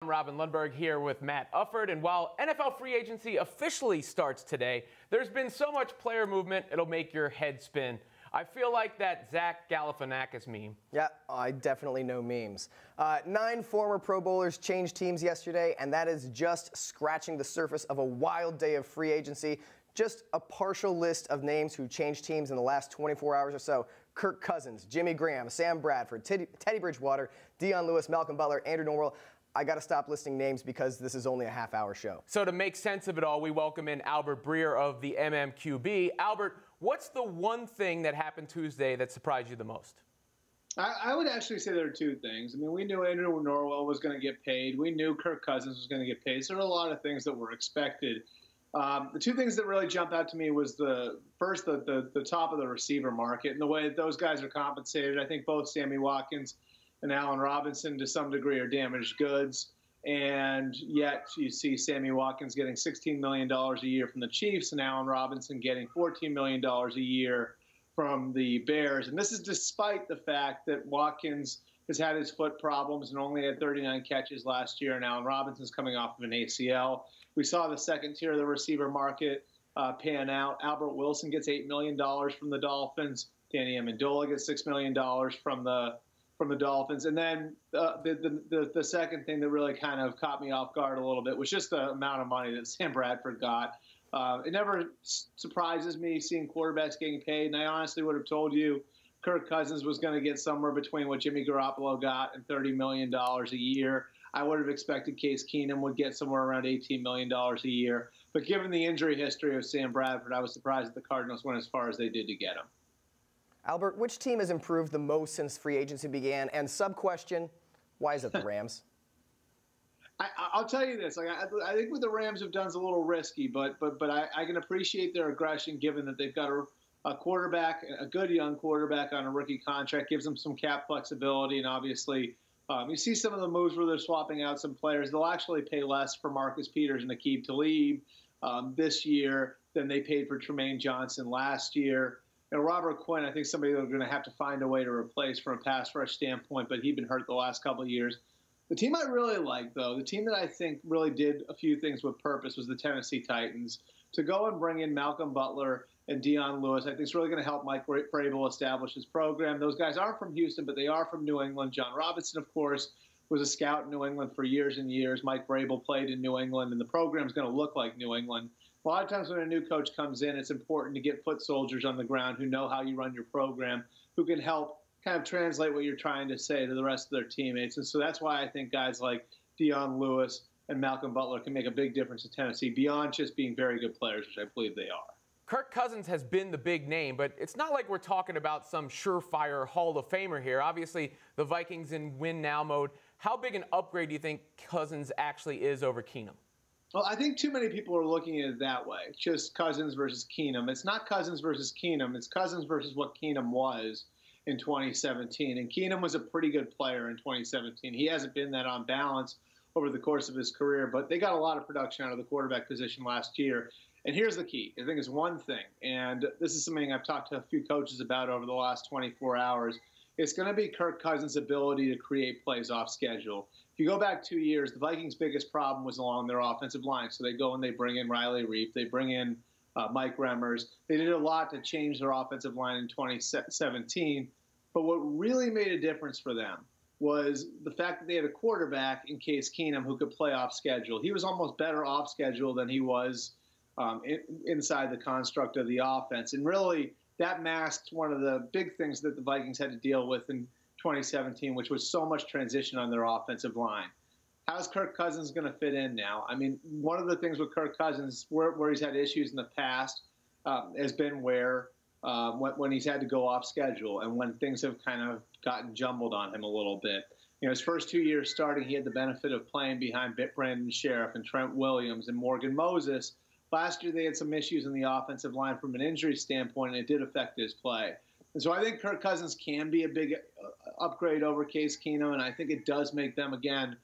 I'm Robin Lundberg here with Matt Ufford, and while NFL free agency officially starts today, there's been so much player movement, it'll make your head spin. I feel like that Zach Galifianakis meme. Yeah, I definitely know memes. 9 former Pro Bowlers changed teams yesterday, and that is just scratching the surface of a wild day of free agency. Just a partial list of names who changed teams in the last 24 hours or so. Kirk Cousins, Jimmy Graham, Sam Bradford, Teddy Bridgewater, Dion Lewis, Malcolm Butler, Andrew Norwell. I got to stop listing names because this is only a half-hour show. So to make sense of it all, we welcome in Albert Breer of the MMQB. Albert, what's the one thing that happened Tuesday that surprised you the most? I would actually say there are two things. I mean, we knew Andrew Norwell was going to get paid. We knew Kirk Cousins was going to get paid. So there are a lot of things that were expected. The two things that really jump out to me was the top of the receiver market and the way that those guys are compensated. I think both Sammy Watkins and Allen Robinson, to some degree, are damaged goods. And yet you see Sammy Watkins getting $16 million a year from the Chiefs and Allen Robinson getting $14 million a year from the Bears. And this is despite the fact that Watkins has had his foot problems and only had 39 catches last year, and Allen Robinson's coming off of an ACL. We saw the second tier of the receiver market pan out. Albert Wilson gets $8 million from the Dolphins. Danny Amendola gets $6 million from the Dolphins. And then the second thing that really kind of caught me off guard a little bit was just the amount of money that Sam Bradford got. It never surprises me seeing quarterbacks getting paid, and I honestly would have told you Kirk Cousins was going to get somewhere between what Jimmy Garoppolo got and $30 million a year. I would have expected Case Keenum would get somewhere around $18 million a year. But given the injury history of Sam Bradford, I was surprised that the Cardinals went as far as they did to get him. Albert, which team has improved the most since free agency began? And sub-question, why is it the Rams? I'll tell you this. I think what the Rams have done is a little risky, but I can appreciate their aggression given that they've got a quarterback, a good young quarterback on a rookie contract, gives them some cap flexibility. And obviously, you see some of the moves where they're swapping out some players. They'll actually pay less for Marcus Peters and Aqib Talib this year than they paid for Tremaine Johnson last year. And Robert Quinn, I think somebody they're going to have to find a way to replace from a pass rush standpoint, but he'd been hurt the last couple of years. The team I really like, though, the team that I think really did a few things with purpose was the Tennessee Titans. To go and bring in Malcolm Butler and Dion Lewis, I think it's really going to help Mike Vrabel establish his program. Those guys aren't from Houston, but they are from New England. John Robinson, of course, was a scout in New England for years and years. Mike Vrabel played in New England, and the program's going to look like New England. A lot of times when a new coach comes in, it's important to get foot soldiers on the ground who know how you run your program, who can help kind of translate what you're trying to say to the rest of their teammates. And so that's why I think guys like Dion Lewis and Malcolm Butler can make a big difference in Tennessee beyond just being very good players, which I believe they are. Kirk Cousins has been the big name, but it's not like we're talking about some surefire Hall of Famer here. Obviously, the Vikings in win-now mode. How big an upgrade do you think Cousins actually is over Keenum? Well, I think too many people are looking at it that way. It's just Cousins versus Keenum. It's not Cousins versus Keenum. It's Cousins versus what Keenum was in 2017. And Keenum was a pretty good player in 2017. He hasn't been that on balance over the course of his career, but they got a lot of production out of the quarterback position last year. And here's the key. I think it's one thing, and this is something I've talked to a few coaches about over the last 24 hours. It's going to be Kirk Cousins' ability to create plays off schedule. If you go back 2 years, the Vikings' biggest problem was along their offensive line. So they go and they bring in Riley Reif. They bring in Mike Remmers. They did a lot to change their offensive line in 2017. But what really made a difference for them was the fact that they had a quarterback in Case Keenum who could play off schedule. He was almost better off schedule than he was inside the construct of the offense. And really, that masked one of the big things that the Vikings had to deal with in 2017, which was so much transition on their offensive line. How's Kirk Cousins going to fit in now? I mean, one of the things with Kirk Cousins where he's had issues in the past has been where when he's had to go off schedule and when things have kind of gotten jumbled on him a little bit. You know, his first 2 years starting, he had the benefit of playing behind Brandon Sheriff and Trent Williams and Morgan Moses. Last year, they had some issues in the offensive line from an injury standpoint, and it did affect his play. And so I think Kirk Cousins can be a big upgrade over Case Keenum, and I think it does make them, again,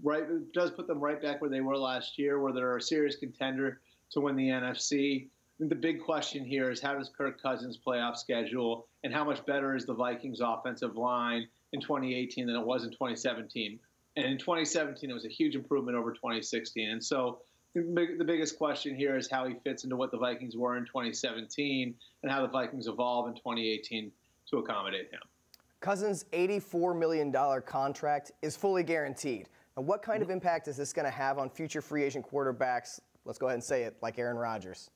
it does put them right back where they were last year, where they're a serious contender to win the NFC. I think the big question here is how does Kirk Cousins play off schedule, and how much better is the Vikings offensive line in 2018 than it was in 2017? And in 2017, it was a huge improvement over 2016. And so the biggest question here is how he fits into what the Vikings were in 2017 and how the Vikings evolve in 2018 to accommodate him. Cousins' $84 million contract is fully guaranteed. Now, what kind of impact is this going to have on future free agent quarterbacks? Let's go ahead and say it, like Aaron Rodgers.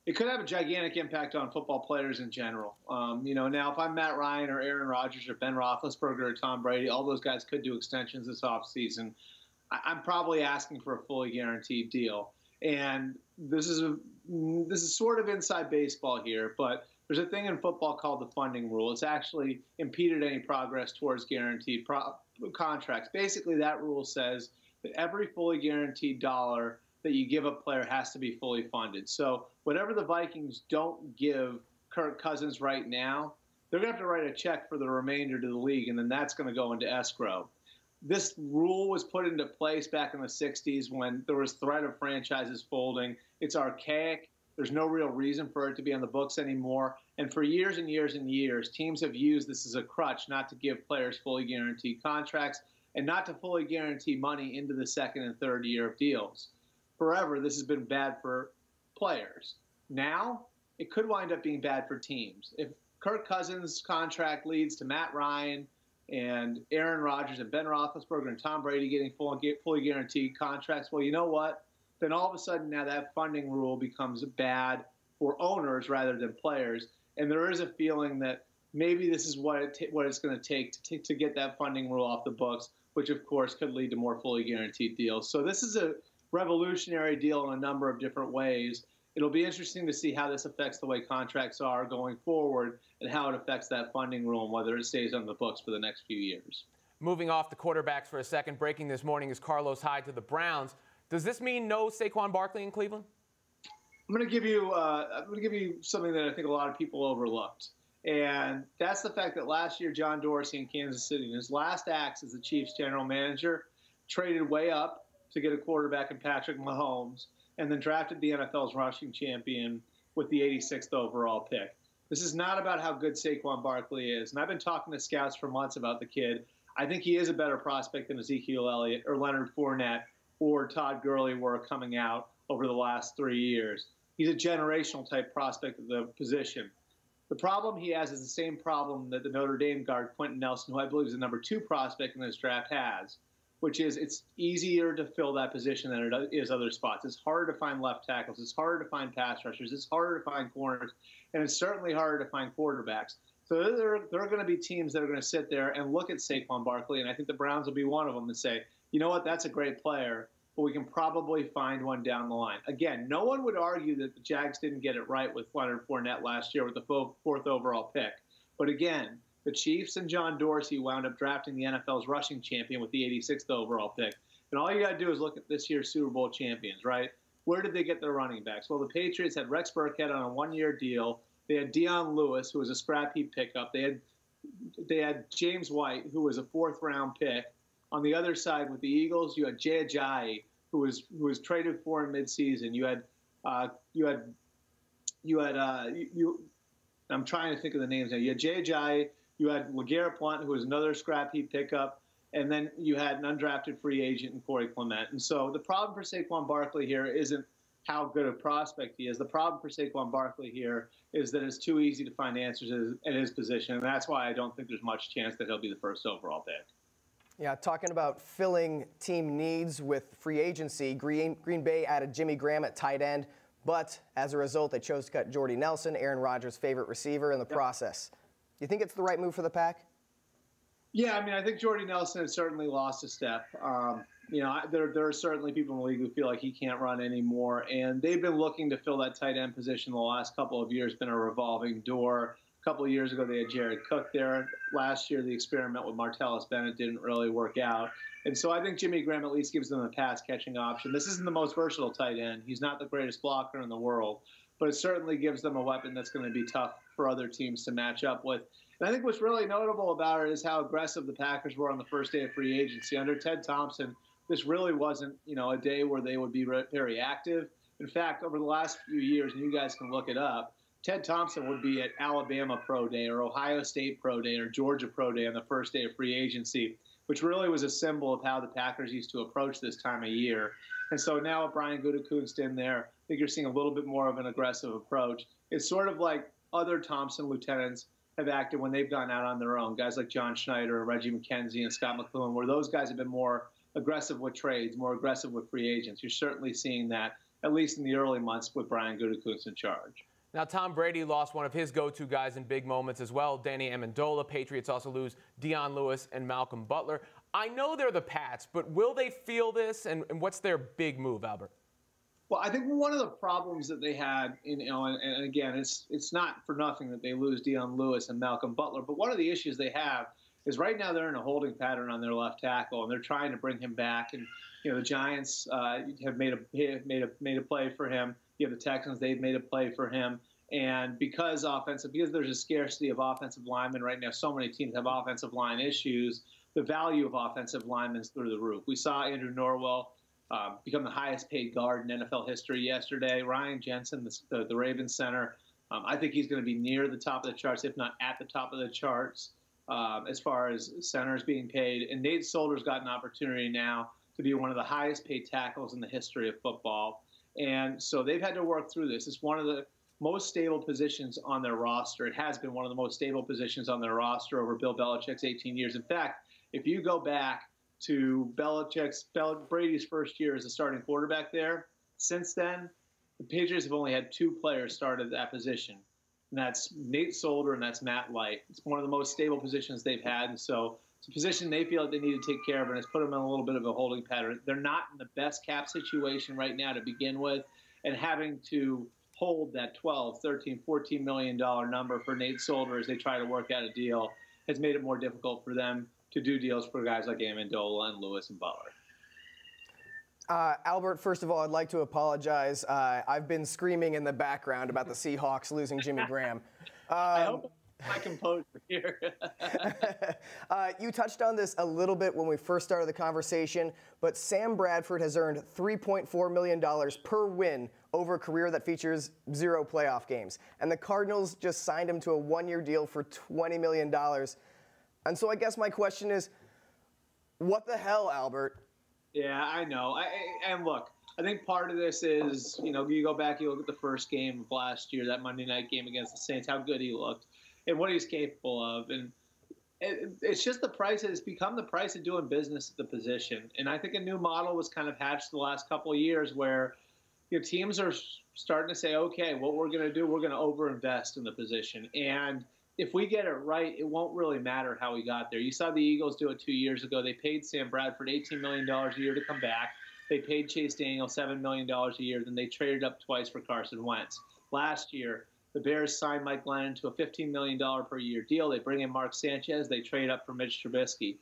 It could have a gigantic impact on football players in general. Now if I'm Matt Ryan or Aaron Rodgers or Ben Roethlisberger or Tom Brady, all those guys could do extensions this offseason. I'm probably asking for a fully guaranteed deal. And this is sort of inside baseball here, but there's a thing in football called the funding rule. It's actually impeded any progress towards guaranteed contracts. Basically, that rule says that every fully guaranteed dollar that you give a player has to be fully funded. So whatever the Vikings don't give Kirk Cousins right now, they're going to have to write a check for the remainder to the league, and then that's going to go into escrow. This rule was put into place back in the 60s when there was threat of franchises folding. It's archaic. There's no real reason for it to be on the books anymore. And for years and years and years, teams have used this as a crutch not to give players fully guaranteed contracts and not to fully guarantee money into the second and third year of deals. Forever, this has been bad for players. Now, it could wind up being bad for teams. If Kirk Cousins' contract leads to Matt Ryan and Aaron Rodgers and Ben Roethlisberger and Tom Brady getting fully guaranteed contracts, well, you know what? Then all of a sudden now that funding rule becomes bad for owners rather than players. And there is a feeling that maybe this is what it's going to take to get that funding rule off the books, which, of course, could lead to more fully guaranteed deals. So this is a revolutionary deal in a number of different ways. It'll be interesting to see how this affects the way contracts are going forward and how it affects that funding rule and whether it stays on the books for the next few years. Moving off the quarterbacks for a second, breaking this morning is Carlos Hyde to the Browns. Does this mean no Saquon Barkley in Cleveland? I'm going to give you something that I think a lot of people overlooked, and that's the fact that last year John Dorsey in Kansas City, in his last acts as the Chiefs general manager, traded way up to get a quarterback in Patrick Mahomes, and then drafted the NFL's rushing champion with the 86th overall pick. This is not about how good Saquon Barkley is, and I've been talking to scouts for months about the kid. I think he is a better prospect than Ezekiel Elliott or Leonard Fournette or Todd Gurley were coming out over the last 3 years. He's a generational type prospect of the position. The problem he has is the same problem that the Notre Dame guard Quentin Nelson, who I believe is the number 2 prospect in this draft, has, which is it's easier to fill that position than it is other spots. It's harder to find left tackles. It's harder to find pass rushers. It's harder to find corners. And it's certainly harder to find quarterbacks. So there are going to be teams that are going to sit there and look at Saquon Barkley, and I think the Browns will be one of them, and say, you know what, that's a great player, but we can probably find one down the line. Again, no one would argue that the Jags didn't get it right with Leonard Fournette last year with the 4th overall pick. But again, the Chiefs and John Dorsey wound up drafting the NFL's rushing champion with the 86th overall pick. And all you got to do is look at this year's Super Bowl champions, right? Where did they get their running backs? Well, the Patriots had Rex Burkhead on a 1-year deal. They had Dion Lewis, who was a scrap heap pickup. They had James White, who was a 4th-round pick. On the other side, with the Eagles, you had Jay Ajayi, who was traded for in midseason. I'm trying to think of the names now. You had Jay Ajayi, you had LeGarrette Blount, who was another scrap heap pickup, and then you had an undrafted free agent in Corey Clement. And so the problem for Saquon Barkley here isn't how good a prospect he is. The problem for Saquon Barkley here is that it's too easy to find answers at his position, and that's why I don't think there's much chance that he'll be the 1st overall pick. Yeah, talking about filling team needs with free agency, Green Bay added Jimmy Graham at tight end, but as a result, they chose to cut Jordy Nelson, Aaron Rodgers' favorite receiver, in the process. Do you think it's the right move for the Pack? Yeah, I mean, I think Jordy Nelson has certainly lost a step. There are certainly people in the league who feel like he can't run anymore, and they've been looking to fill that tight end position the last couple of years. Been a revolving door. A couple of years ago, they had Jared Cook there. Last year, the experiment with Martellus Bennett didn't really work out. And so I think Jimmy Graham at least gives them a pass-catching option. This isn't the most versatile tight end. He's not the greatest blocker in the world, but it certainly gives them a weapon that's going to be tough for other teams to match up with. And I think what's really notable about it is how aggressive the Packers were on the first day of free agency. Under Ted Thompson, this really wasn't, a day where they would be very active. In fact, over the last few years, and you guys can look it up, Ted Thompson would be at Alabama Pro Day or Ohio State Pro Day or Georgia Pro Day on the first day of free agency. which really was a symbol of how the Packers used to approach this time of year. And so now with Brian Gutekunst in there, I think you're seeing a little bit more of an aggressive approach. It's sort of like other Thompson lieutenants have acted when they've gone out on their own. Guys like John Schneider, Reggie McKenzie, and Scott McCloughan, where those guys have been more aggressive with trades, more aggressive with free agents. You're certainly seeing that, at least in the early months, with Brian Gutekunst in charge. Now, Tom Brady lost one of his go-to guys in big moments as well, Danny Amendola. Patriots also lose Dion Lewis and Malcolm Butler. I know they're the Pats, but will they feel this, and what's their big move, Albert? Well, I think one of the problems that they had, and again, it's not for nothing that they lose Dion Lewis and Malcolm Butler, but one of the issues they have is right now they're in a holding pattern on their left tackle, and they're trying to bring him back. And the Giants have made a play for him. You have the Texans; they've made a play for him. And because there's a scarcity of offensive linemen right now, so many teams have offensive line issues. The value of offensive linemen is through the roof. We saw Andrew Norwell become the highest paid guard in NFL history yesterday. Ryan Jensen, the Ravens center, I think he's going to be near the top of the charts, if not at the top of the charts, as far as centers being paid. And Nate Solder's got an opportunity now to be one of the highest paid tackles in the history of football. And so they've had to work through this. It's one of the most stable positions on their roster. It has been one of the most stable positions on their roster over Bill Belichick's 18 years. In fact, if you go back to Brady's first year as a starting quarterback there, since then, the Patriots have only had 2 players start at that position. And that's Nate Solder and that's Matt Light. It's one of the most stable positions they've had. And so it's a position they feel like they need to take care of, and it's put them in a little bit of a holding pattern. They're not in the best cap situation right now to begin with, and having to hold that $12, $13, $14 million number for Nate Solder as they try to work out a deal has made it more difficult for them to do deals for guys like Amendola and Lewis and Butler. Albert, first of all, I'd like to apologize. I've been screaming in the background about the Seahawks losing Jimmy Graham. I hope my composure here. You touched on this a little bit when we first started the conversation, but Sam Bradford has earned $3.4 million per win over a career that features 0 playoff games. And the Cardinals just signed him to a 1-year deal for $20 million. And so I guess my question is, what the hell, Albert? Yeah, I know. And look, I think part of this is, you go back, you look at the first game of last year, that Monday night game against the Saints, how good he looked and what he's capable of. And it's just the price. It's become the price of doing business at the position. And I think a new model was kind of hatched the last couple of years where teams are starting to say, okay, what we're going to do, we're going to overinvest in the position. And if we get it right, it won't really matter how we got there. You saw the Eagles do it 2 years ago. They paid Sam Bradford $18 million a year to come back. They paid Chase Daniel $7 million a year. Then they traded up twice for Carson Wentz. Last year, the Bears signed Mike Glennon to a $15 million per year deal. They bring in Mark Sanchez. They trade up for Mitch Trubisky.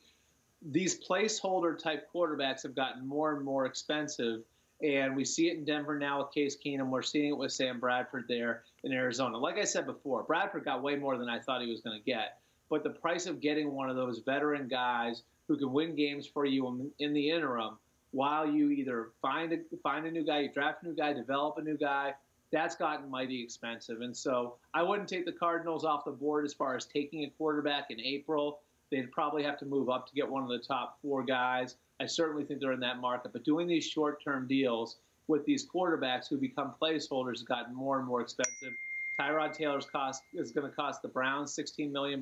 These placeholder-type quarterbacks have gotten more and more expensive. And we see it in Denver now with Case Keenum. We're seeing it with Sam Bradford there in Arizona. Like I said before, Bradford got way more than I thought he was going to get. But the price of getting one of those veteran guys who can win games for you in the interim while you either find a new guy, you draft a new guy, develop a new guy, that's gotten mighty expensive. And so I wouldn't take the Cardinals off the board as far as taking a quarterback in April. They'd probably have to move up to get one of the top 4 guys. I certainly think they're in that market. But doing these short-term deals with these quarterbacks who become placeholders has gotten more and more expensive. Tyrod Taylor's cost is going to cost the Browns $16 million.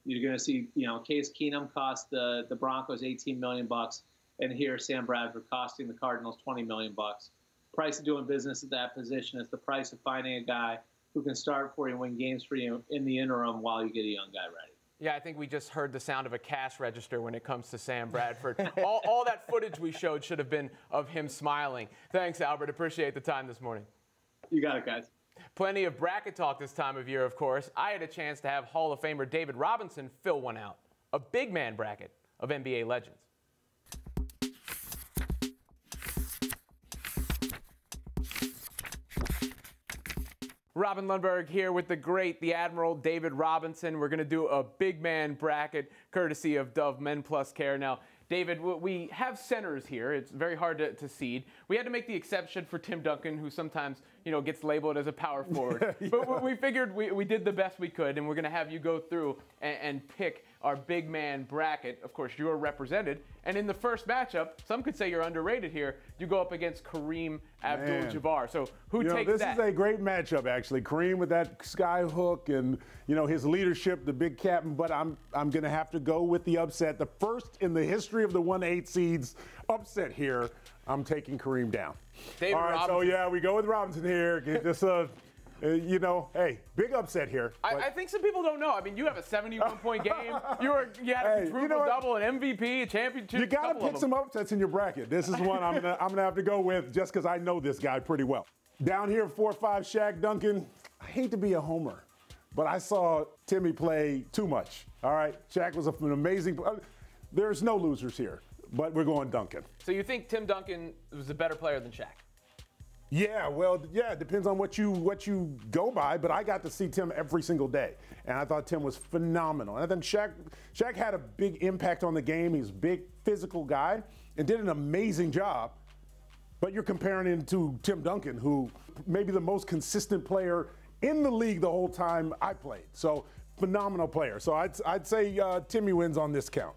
You're going to see, Case Keenum cost the Broncos $18 million, and here Sam Bradford costing the Cardinals $20 million. Price of doing business at that position is the price of finding a guy who can start for you and win games for you in the interim while you get a young guy ready. Yeah, I think we just heard the sound of a cash register when it comes to Sam Bradford. all that footage we showed should have been of him smiling. Thanks, Albert. Appreciate the time this morning. You got it, guys. Plenty of bracket talk this time of year, of course. I had a chance to have Hall of Famer David Robinson fill one out. A big man bracket of NBA legends. Robin Lundberg here with the great, the Admiral David Robinson. We're going to do a big man bracket courtesy of Dove Men Plus Care. Now, David, we have centers here. It's very hard to seed. We had to make the exception for Tim Duncan, who sometimes, gets labeled as a power forward. Yeah. But we figured we did the best we could, and we're going to have you go through and pick our big man bracket. Of course, you're represented. And in the first matchup, some could say you're underrated here. You go up against Kareem Abdul-Jabbar. So who takes this that? This is a great matchup, actually. Kareem with that sky hook and, his leadership, the big captain. But I'm going to have to go with the upset. The first in the history of the 1-8 seeds upset here. I'm taking Kareem down. David All right, Robinson. so yeah, we go with Robinson here. Just hey, big upset here. I think some people don't know. I mean, you have a 71-point game. You had a triple-double, an MVP, a championship. You got to pick some upsets in your bracket. This is one I'm gonna have to go with just because I know this guy pretty well. Down here, 4-5, Shaq Duncan. I hate to be a homer, but I saw Timmy play too much. All right, Shaq was an amazing. There's no losers here, but we're going Duncan. So you think Tim Duncan was a better player than Shaq? Yeah, well, yeah, it depends on what you go by, but I got to see Tim every single day, and I thought Tim was phenomenal. And I think Shaq had a big impact on the game. He's a big physical guy and did an amazing job, but you're comparing him to Tim Duncan, who may be the most consistent player in the league the whole time I played. So phenomenal player. So I'd say Timmy wins on this count.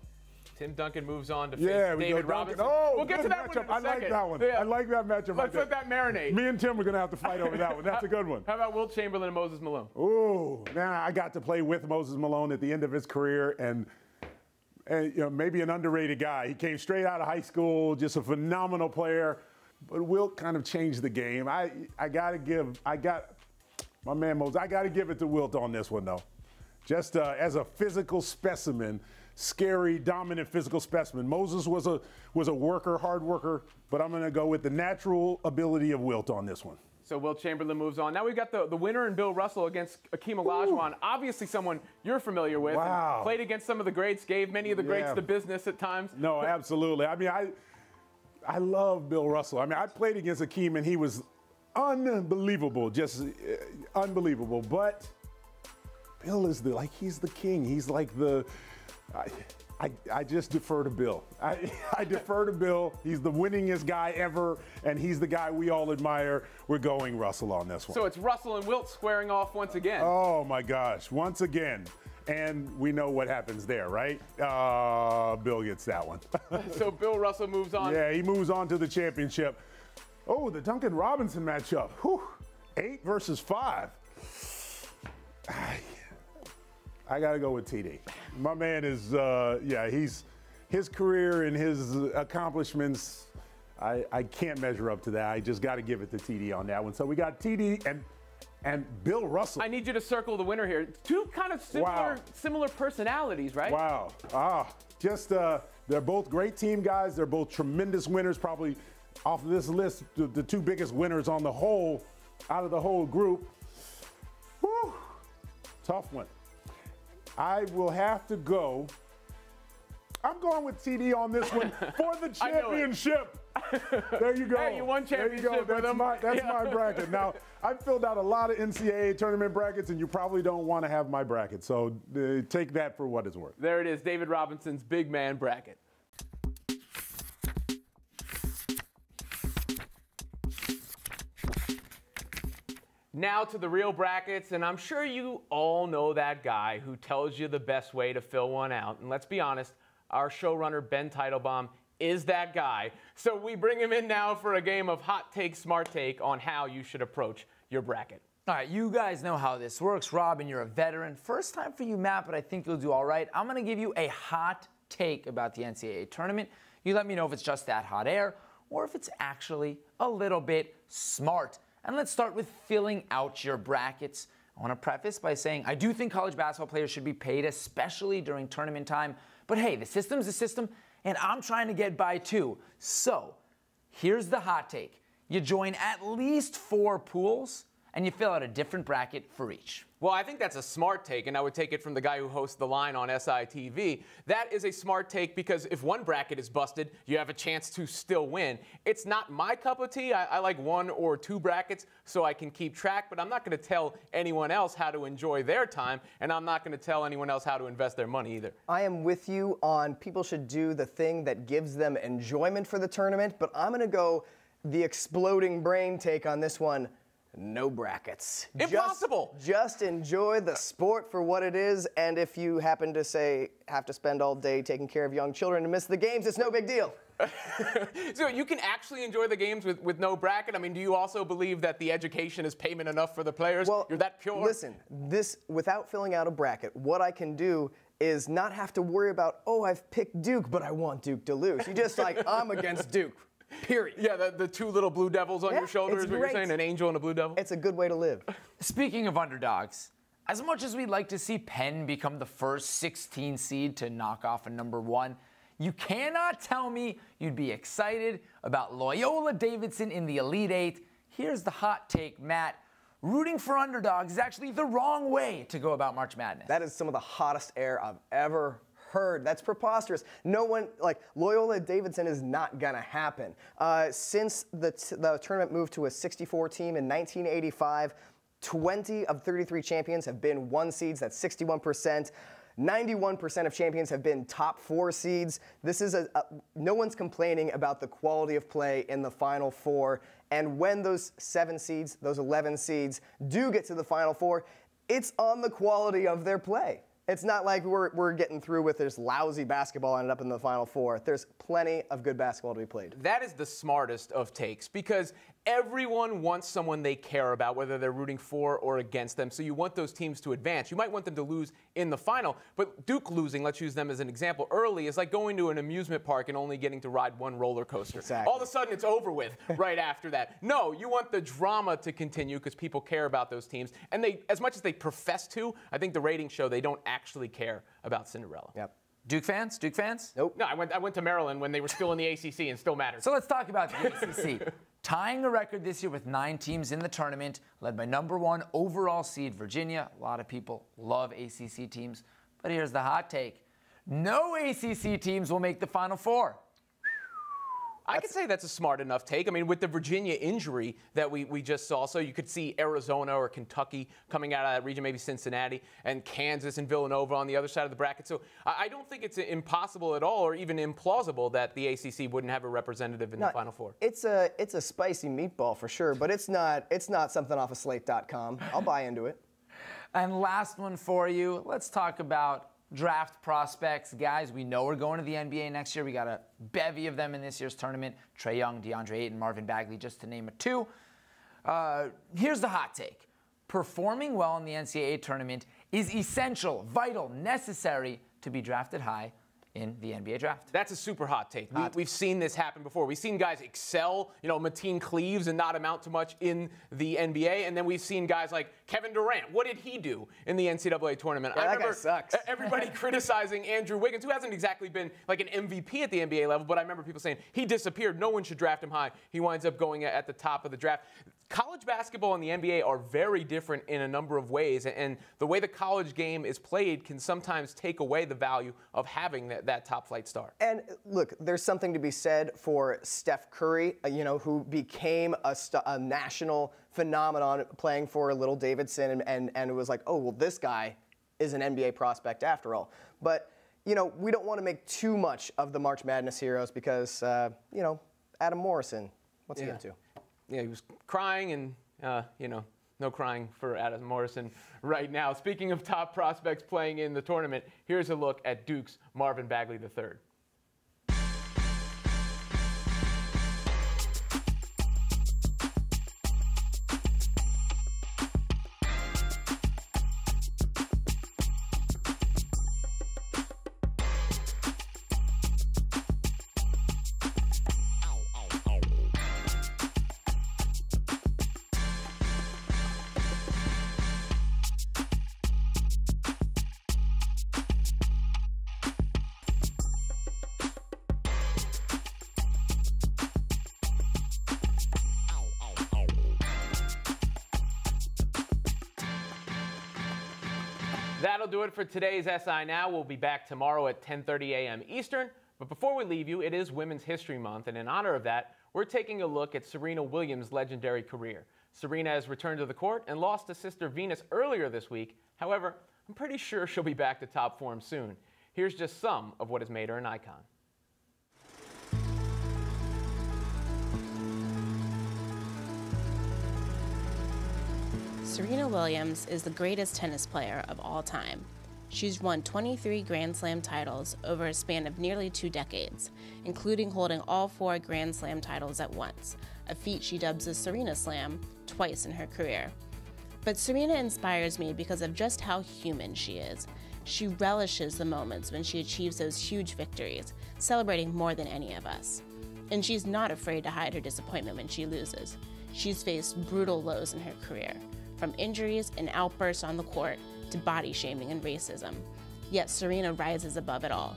Tim Duncan moves on to face David Robinson. Oh, we'll get to that matchup. one in a second. I like that one. Yeah. I like that matchup. Let's let that marinate. Me and Tim are going to have to fight over that one. That's a good one. How about Wilt Chamberlain and Moses Malone? Ooh, I got to play with Moses Malone at the end of his career, and maybe an underrated guy. He came straight out of high school, just a phenomenal player. But Wilt kind of changed the game. I got my man Moses. I got to give it to Wilt on this one though. Just as a physical specimen. Scary, dominant physical specimen. Moses was a worker, hard worker, but I'm going to go with the natural ability of Wilt on this one. So Wilt Chamberlain moves on. Now we've got the winner in Bill Russell against Akeem Olajuwon. Obviously someone you're familiar with. Wow. And played against some of the greats, gave many of the greats the business at times. No, absolutely. I mean, I love Bill Russell. I mean, I played against Akeem, and he was unbelievable, just unbelievable. But Bill is he's the king. He's like the... I just defer to Bill. I defer to Bill. He's the winningest guy ever, and he's the guy we all admire. We're going Russell on this one. So it's Russell and Wilt squaring off once again. Oh, my gosh, once again. And we know what happens there, right? Bill gets that one. So Bill Russell moves on. Yeah, he moves on to the championship. Oh, the Duncan Robinson matchup. Whew. 8 versus 5. I got to go with TD. My man is, his career and his accomplishments, I can't measure up to that. I just got to give it to TD on that one. So we got TD and Bill Russell. I need you to circle the winner here. Two kind of similar personalities, right? Wow. They're both great team guys. They're both tremendous winners. Probably off of this list, the two biggest winners on the whole, out of the whole group. Whew. Tough one. I will have to go. I'm going with TD on this one for the championship. There you go. Hey, you won championship. There you go. That's my bracket. Now, I've filled out a lot of NCAA tournament brackets, and you probably don't want to have my bracket. So take that for what it's worth. There it is, David Robinson's big man bracket. Now to the real brackets, and I'm sure you all know that guy who tells you the best way to fill one out. And let's be honest, our showrunner, Ben Teitelbaum, is that guy. So we bring him in now for a game of hot take, smart take on how you should approach your bracket. All right, you guys know how this works. Robin, you're a veteran. First time for you, Matt, but I think you'll do all right. I'm going to give you a hot take about the NCAA tournament. You let me know if it's just that hot air or if it's actually a little bit smart. And let's start with filling out your brackets. I want to preface by saying I do think college basketball players should be paid, especially during tournament time. But hey, the system's the system, and I'm trying to get by too. So here's the hot take. You join at least 4 pools, and you fill out a different bracket for each. Well, I think that's a smart take, and I would take it from the guy who hosts The Line on SITV. That is a smart take because if one bracket is busted, you have a chance to still win. It's not my cup of tea. I like 1 or 2 brackets so I can keep track, but I'm not going to tell anyone else how to enjoy their time, and I'm not going to tell anyone else how to invest their money either. I am with you on people should do the thing that gives them enjoyment for the tournament, but I'm going to go the exploding brain take on this one. no brackets. Impossible. Just enjoy the sport for what it is, and if you happen to have to spend all day taking care of young children and miss the games, it's no big deal. So you can actually enjoy the games with no bracket? I mean, do you also believe that the education is payment enough for the players? Well, you're that pure? Listen, without filling out a bracket, what I can do is not have to worry about, oh, I've picked Duke, but I want Duke to lose. You just I'm against Duke, period. Yeah, the two little blue devils on your shoulders, what you're saying, an angel and a blue devil? It's a good way to live. Speaking of underdogs, as much as we'd like to see Penn become the first 16 seed to knock off a number 1, you cannot tell me you'd be excited about Loyola Davidson in the Elite Eight. Here's the hot take, Matt. Rooting for underdogs is actually the wrong way to go about March Madness. That is some of the hottest air I've ever heard. That's preposterous. No one, Loyola Davidson is not going to happen. Since the tournament moved to a 64 team in 1985, 20 of 33 champions have been 1 seeds. That's 61%. 91% of champions have been top 4 seeds. This is no one's complaining about the quality of play in the Final Four. And when those 7 seeds, those 11 seeds do get to the Final Four, it's on the quality of their play. It's not like we're getting through with this lousy basketball ended up in the Final Four. There's plenty of good basketball to be played. That is the smartest of takes because everyone wants someone they care about, whether they're rooting for or against them. So you want those teams to advance. You might want them to lose in the final, but Duke losing, let's use them as an example, early is like going to an amusement park and only getting to ride one roller coaster. Exactly. All of a sudden it's over with right after that. No, you want the drama to continue because people care about those teams. And they, as much as they profess to, I think the ratings show they don't actually care about Cinderella. Yep. Duke fans? Duke fans? Nope. No, I went to Maryland when they were still in the ACC and still mattered. So let's talk about the ACC. Tying a record this year with 9 teams in the tournament, led by number 1 overall seed Virginia. A lot of people love ACC teams. But here's the hot take. No ACC teams will make the Final Four. I could say that's a smart enough take. I mean, with the Virginia injury that we just saw, so you could see Arizona or Kentucky coming out of that region, maybe Cincinnati, and Kansas and Villanova on the other side of the bracket. So I don't think it's impossible at all or even implausible that the ACC wouldn't have a representative in the Final Four. It's a spicy meatball for sure, but it's not something off of Slate.com. I'll buy into it. And last one for you, let's talk about draft prospects. Guys, we know we're going to the NBA next year. We got a bevy of them in this year's tournament. Trae Young, DeAndre Ayton, Marvin Bagley, just to name a 2. Here's the hot take. Performing well in the NCAA tournament is essential, vital, necessary to be drafted high in the NBA draft. That's a super hot take. We've seen this happen before. We've seen guys excel, Mateen Cleaves, and not amount to much in the NBA. And then we've seen guys like Kevin Durant. What did he do in the NCAA tournament? Yeah, I remember that guy sucks. Everybody criticizing Andrew Wiggins, who hasn't exactly been like an MVP at the NBA level, but I remember people saying he disappeared. No one should draft him high. He winds up going at the top of the draft. College basketball and the NBA are very different in a number of ways, and the way the college game is played can sometimes take away the value of having that top flight star. And look, there's something to be said for Steph Curry, who became a national phenomenon playing for Little Davidson, and it was like, oh, well, this guy is an NBA prospect after all. But, we don't want to make too much of the March Madness heroes because, Adam Morrison, what's he into? Yeah, he was crying and, no crying for Adam Morrison right now. Speaking of top prospects playing in the tournament, here's a look at Duke's Marvin Bagley III. That'll do it for today's SI Now. We'll be back tomorrow at 10:30 a.m. Eastern. But before we leave you, it is Women's History Month, and in honor of that, we're taking a look at Serena Williams' legendary career. Serena has returned to the court and lost to sister Venus earlier this week. However, I'm pretty sure she'll be back to top form soon. Here's just some of what has made her an icon. Serena Williams is the greatest tennis player of all time. She's won 23 Grand Slam titles over a span of nearly 2 decades, including holding all 4 Grand Slam titles at once, a feat she dubs the Serena Slam twice in her career. But Serena inspires me because of just how human she is. She relishes the moments when she achieves those huge victories, celebrating more than any of us. And she's not afraid to hide her disappointment when she loses. She's faced brutal lows in her career, from injuries and outbursts on the court to body shaming and racism. Yet Serena rises above it all.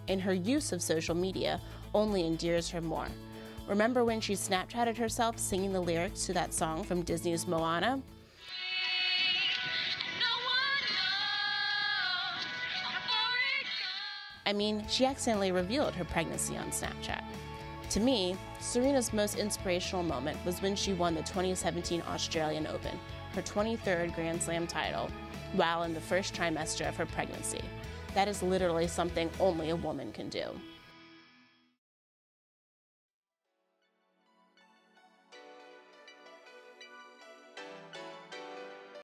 And her use of social media only endears her more. Remember when she Snapchatted herself singing the lyrics to that song from Disney's Moana? I mean, she accidentally revealed her pregnancy on Snapchat. To me, Serena's most inspirational moment was when she won the 2017 Australian Open, her 23rd Grand Slam title, while in the first trimester of her pregnancy. That is literally something only a woman can do.